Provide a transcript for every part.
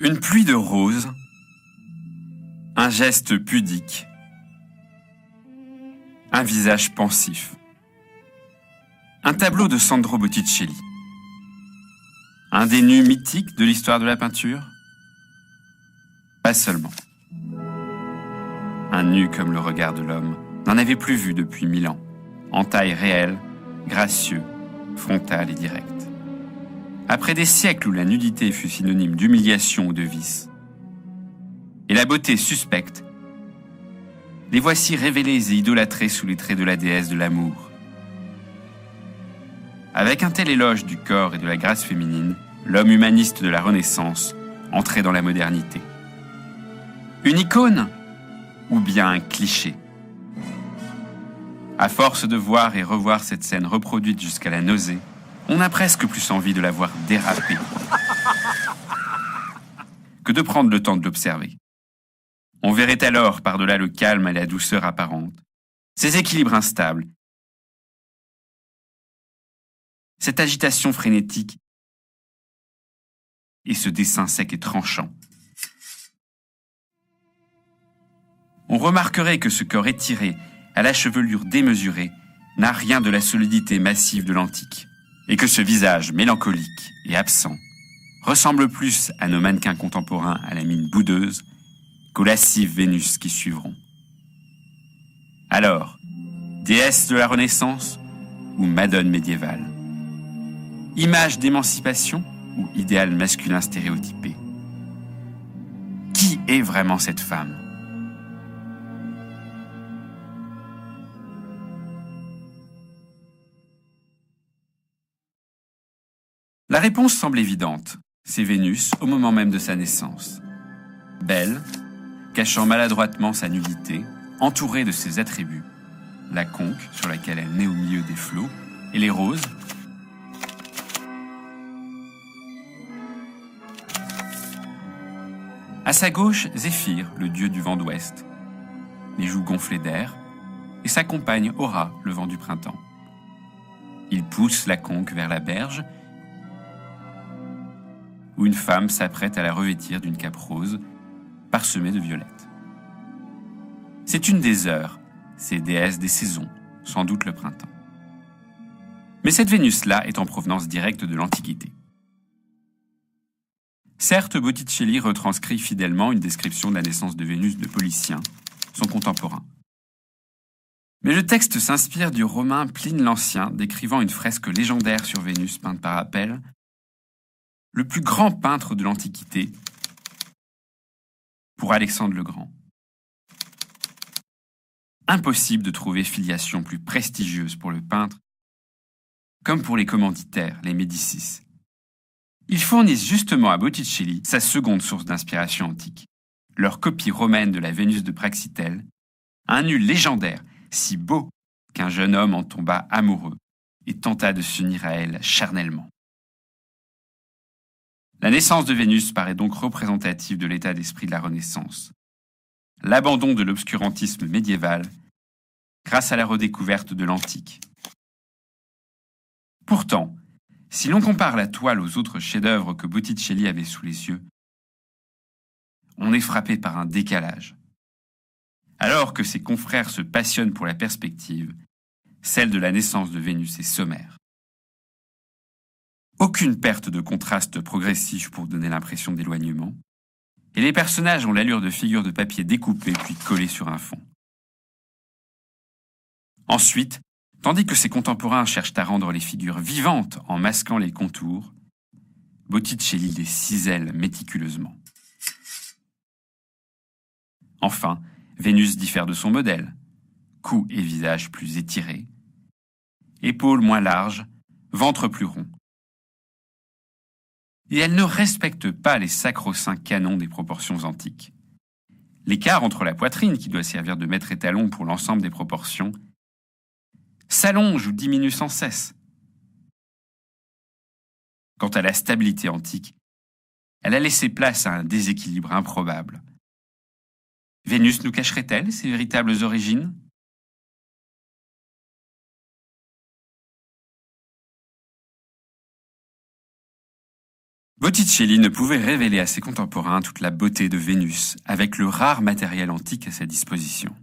Une pluie de roses, un geste pudique, un visage pensif. Un tableau de Sandro Botticelli. Un des nus mythiques de l'histoire de la peinture? Pas seulement. Un nu comme le regard de l'homme n'en avait plus vu depuis 1000 ans, en taille réelle, gracieux, frontal et direct. Après des siècles où la nudité fut synonyme d'humiliation ou de vice, et la beauté suspecte, les voici révélés et idolâtrés sous les traits de la déesse de l'amour. Avec un tel éloge du corps et de la grâce féminine, l'homme humaniste de la Renaissance entrait dans la modernité. Une icône ou bien un cliché? À force de voir et revoir cette scène reproduite jusqu'à la nausée, on n'a presque plus envie de la voir déraper que de prendre le temps de l'observer. On verrait alors, par-delà le calme et la douceur apparente, ces équilibres instables, cette agitation frénétique et ce dessin sec et tranchant. On remarquerait que ce corps étiré, à la chevelure démesurée, n'a rien de la solidité massive de l'antique, et que ce visage mélancolique et absent ressemble plus à nos mannequins contemporains à la mine boudeuse qu'aux lascives Vénus qui suivront. Alors, déesse de la Renaissance ou madone médiévale? Image d'émancipation ou idéal masculin stéréotypé? Qui est vraiment cette femme? La réponse semble évidente. C'est Vénus au moment même de sa naissance. Belle, cachant maladroitement sa nudité, entourée de ses attributs. La conque, sur laquelle elle naît au milieu des flots, et les roses. À sa gauche, Zéphyr, le dieu du vent d'ouest, les joues gonflées d'air, et sa compagne Aura, le vent du printemps. Il pousse la conque vers la berge, où une femme s'apprête à la revêtir d'une cape rose, parsemée de violettes. C'est une des heures, ces déesses des saisons, sans doute le printemps. Mais cette Vénus-là est en provenance directe de l'Antiquité. Certes, Botticelli retranscrit fidèlement une description de la naissance de Vénus de Policien, son contemporain. Mais le texte s'inspire du romain Pline l'Ancien, décrivant une fresque légendaire sur Vénus peinte par Apelle, le plus grand peintre de l'Antiquité, pour Alexandre le Grand. Impossible de trouver filiation plus prestigieuse pour le peintre, comme pour les commanditaires, les Médicis. Ils fournissent justement à Botticelli sa seconde source d'inspiration antique, leur copie romaine de la Vénus de Praxitèle, un nu légendaire, si beau qu'un jeune homme en tomba amoureux et tenta de s'unir à elle charnellement. La naissance de Vénus paraît donc représentative de l'état d'esprit de la Renaissance. L'abandon de l'obscurantisme médiéval grâce à la redécouverte de l'antique. Pourtant, si l'on compare la toile aux autres chefs-d'œuvre que Botticelli avait sous les yeux, on est frappé par un décalage. Alors que ses confrères se passionnent pour la perspective, celle de la naissance de Vénus est sommaire. Aucune perte de contraste progressif pour donner l'impression d'éloignement, et les personnages ont l'allure de figures de papier découpées puis collées sur un fond. Ensuite, tandis que ses contemporains cherchent à rendre les figures vivantes en masquant les contours, Botticelli les cisèle méticuleusement. Enfin, Vénus diffère de son modèle. Cou et visage plus étirés, épaules moins larges, ventre plus rond. Et elle ne respecte pas les sacro-saints canons des proportions antiques. L'écart entre la poitrine, qui doit servir de maître étalon pour l'ensemble des proportions, s'allonge ou diminue sans cesse. Quant à la stabilité antique, elle a laissé place à un déséquilibre improbable. Vénus nous cacherait-elle ses véritables origines ? Botticelli ne pouvait révéler à ses contemporains toute la beauté de Vénus avec le rare matériel antique à sa disposition.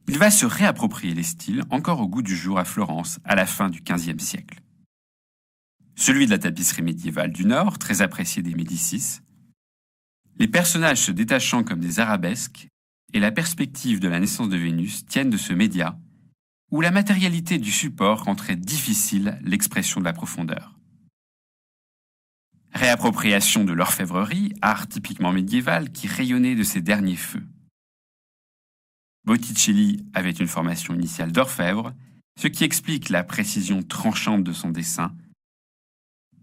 Il va se réapproprier les styles encore au goût du jour à Florence à la fin du XVe siècle. Celui de la tapisserie médiévale du Nord, très appréciée des Médicis, les personnages se détachant comme des arabesques et la perspective de la naissance de Vénus tiennent de ce média où la matérialité du support rendrait difficile l'expression de la profondeur. Réappropriation de l'orfèvrerie, art typiquement médiéval qui rayonnait de ses derniers feux. Botticelli avait une formation initiale d'orfèvre, ce qui explique la précision tranchante de son dessin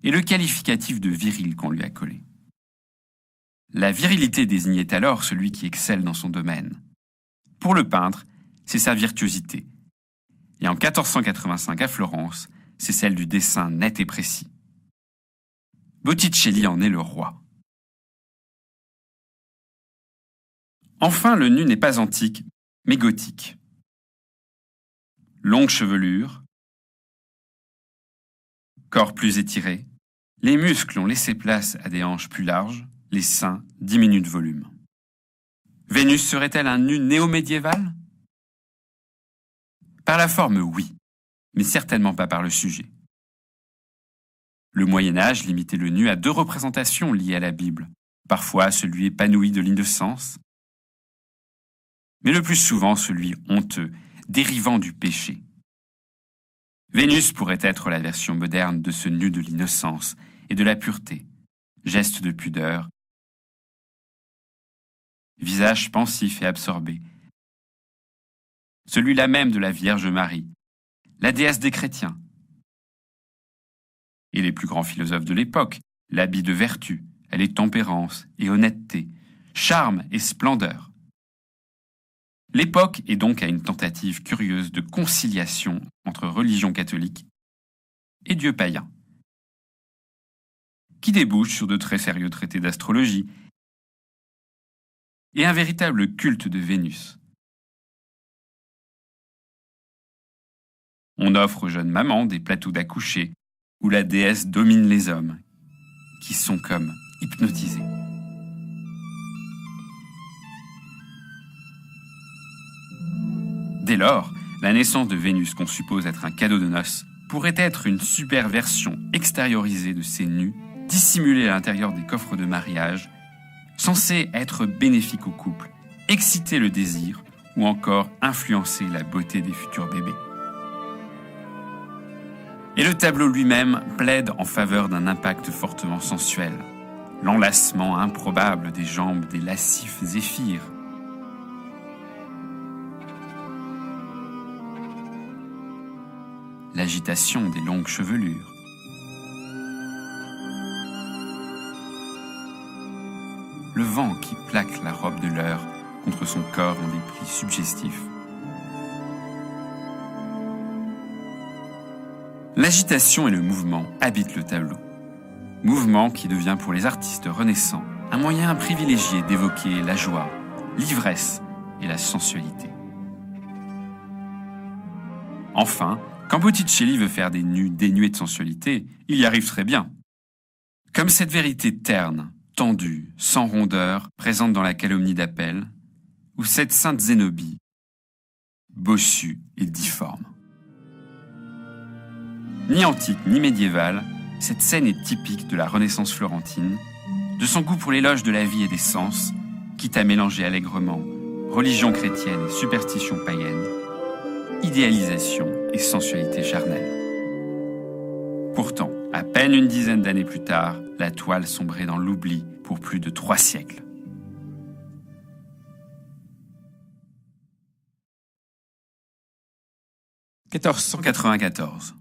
et le qualificatif de viril qu'on lui a collé. La virilité désignait alors celui qui excelle dans son domaine. Pour le peintre, c'est sa virtuosité. Et en 1485 à Florence, c'est celle du dessin net et précis. Botticelli en est le roi. Enfin, le nu n'est pas antique, mais gothique. Longue chevelure, corps plus étiré, les muscles ont laissé place à des hanches plus larges, les seins diminuent de volume. Vénus serait-elle un nu néo-médiéval ? Par la forme, oui, mais certainement pas par le sujet. Le Moyen-Âge limitait le nu à 2 représentations liées à la Bible, parfois celui épanoui de l'innocence, mais le plus souvent celui honteux, dérivant du péché. Vénus pourrait être la version moderne de ce nu de l'innocence et de la pureté, geste de pudeur, visage pensif et absorbé, celui-là même de la Vierge Marie, la déesse des chrétiens, et les plus grands philosophes de l'époque, l'habit de vertu, elle est tempérance et honnêteté, charme et splendeur. L'époque est donc à une tentative curieuse de conciliation entre religion catholique et dieu païen, qui débouche sur de très sérieux traités d'astrologie et un véritable culte de Vénus. On offre aux jeunes mamans des plateaux d'accoucher où la déesse domine les hommes, qui sont comme hypnotisés. Dès lors, la naissance de Vénus, qu'on suppose être un cadeau de noces, pourrait être une superversion extériorisée de ces nus, dissimulés à l'intérieur des coffres de mariage, censés être bénéfiques au couple, exciter le désir ou encore influencer la beauté des futurs bébés. Et le tableau lui-même plaide en faveur d'un impact fortement sensuel, l'enlacement improbable des jambes des lascifs zéphyrs, l'agitation des longues chevelures, le vent qui plaque la robe de l'heure contre son corps en des plis suggestifs. L'agitation et le mouvement habitent le tableau. Mouvement qui devient pour les artistes renaissants un moyen privilégié d'évoquer la joie, l'ivresse et la sensualité. Enfin, quand Botticelli veut faire des nus dénués de sensualité, il y arrive très bien. Comme cette vérité terne, tendue, sans rondeur, présente dans la calomnie d'Apelle, ou cette sainte Zénobie, bossue et difforme. Ni antique ni médiévale, cette scène est typique de la Renaissance florentine, de son goût pour l'éloge de la vie et des sens, quitte à mélanger allègrement religion chrétienne et superstition païenne, idéalisation et sensualité charnelle. Pourtant, à peine une dizaine d'années plus tard, la toile sombrait dans l'oubli pour plus de 3 siècles. « 1494.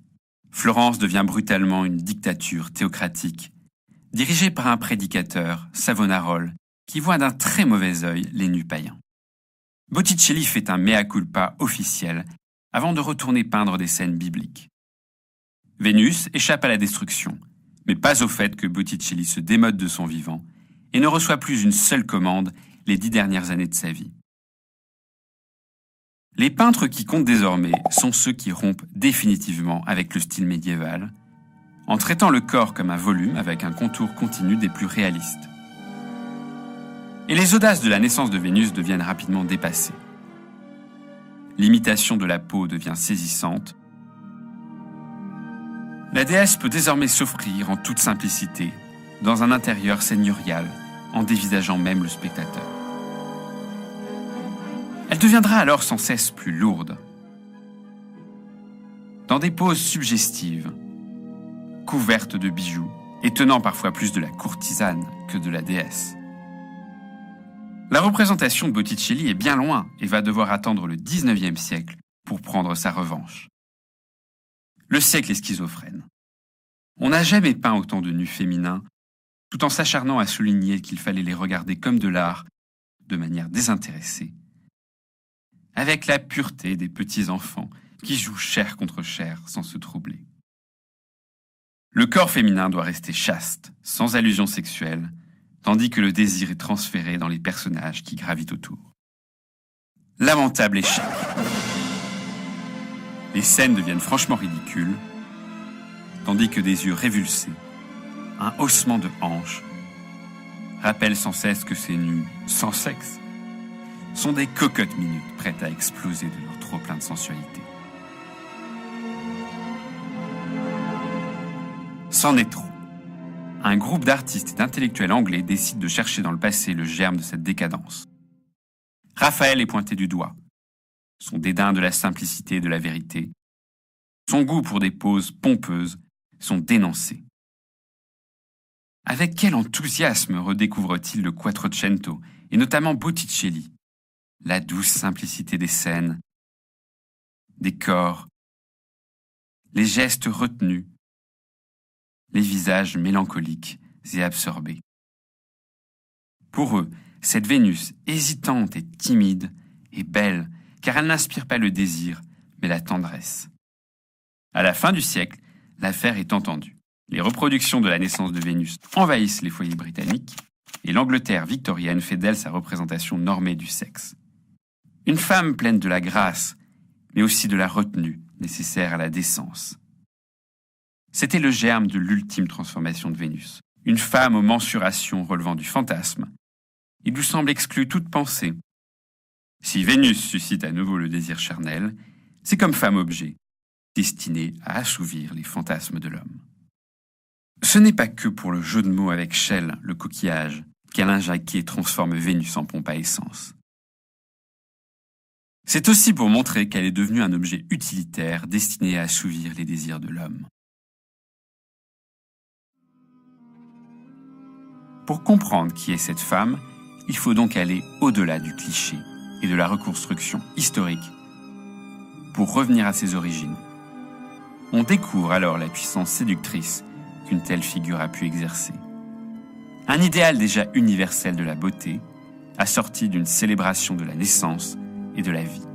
Florence devient brutalement une dictature théocratique, dirigée par un prédicateur, Savonarole, qui voit d'un très mauvais œil les nus païens. Botticelli fait un mea culpa officiel avant de retourner peindre des scènes bibliques. Vénus échappe à la destruction, mais pas au fait que Botticelli se démode de son vivant et ne reçoit plus une seule commande les 10 dernières années de sa vie. Les peintres qui comptent désormais sont ceux qui rompent définitivement avec le style médiéval, en traitant le corps comme un volume avec un contour continu des plus réalistes. Et les audaces de la naissance de Vénus deviennent rapidement dépassées. L'imitation de la peau devient saisissante. La déesse peut désormais s'offrir en toute simplicité, dans un intérieur seigneurial, en dévisageant même le spectateur. Elle deviendra alors sans cesse plus lourde. Dans des poses suggestives, couvertes de bijoux et tenant parfois plus de la courtisane que de la déesse. La représentation de Botticelli est bien loin et va devoir attendre le XIXe siècle pour prendre sa revanche. Le siècle est schizophrène. On n'a jamais peint autant de nus féminins, tout en s'acharnant à souligner qu'il fallait les regarder comme de l'art, de manière désintéressée, avec la pureté des petits enfants qui jouent chair contre chair sans se troubler. Le corps féminin doit rester chaste, sans allusion sexuelle, tandis que le désir est transféré dans les personnages qui gravitent autour. Lamentable échec. Les scènes deviennent franchement ridicules, tandis que des yeux révulsés, un haussement de hanches, rappellent sans cesse que ces nus, sans sexe, sont des cocottes minutes prêtes à exploser de leur trop-plein de sensualité. C'en est trop. Un groupe d'artistes et d'intellectuels anglais décide de chercher dans le passé le germe de cette décadence. Raphaël est pointé du doigt. Son dédain de la simplicité et de la vérité, son goût pour des poses pompeuses sont dénoncés. Avec quel enthousiasme redécouvre-t-il le Quattrocento, et notamment Botticelli, la douce simplicité des scènes, des corps, les gestes retenus, les visages mélancoliques et absorbés. Pour eux, cette Vénus hésitante et timide est belle, car elle n'inspire pas le désir, mais la tendresse. À la fin du siècle, l'affaire est entendue. Les reproductions de la naissance de Vénus envahissent les foyers britanniques, et l'Angleterre victorienne fait d'elle sa représentation normée du sexe. Une femme pleine de la grâce, mais aussi de la retenue nécessaire à la décence. C'était le germe de l'ultime transformation de Vénus. Une femme aux mensurations relevant du fantasme. Il lui semble exclu toute pensée. Si Vénus suscite à nouveau le désir charnel, c'est comme femme-objet, destinée à assouvir les fantasmes de l'homme. Ce n'est pas que pour le jeu de mots avec Shell, le coquillage, qu'Alain Jacquet transforme Vénus en pompe à essence. C'est aussi pour montrer qu'elle est devenue un objet utilitaire destiné à assouvir les désirs de l'homme. Pour comprendre qui est cette femme, il faut donc aller au-delà du cliché et de la reconstruction historique pour revenir à ses origines. On découvre alors la puissance séductrice qu'une telle figure a pu exercer. Un idéal déjà universel de la beauté, assorti d'une célébration de la naissance et de la vie.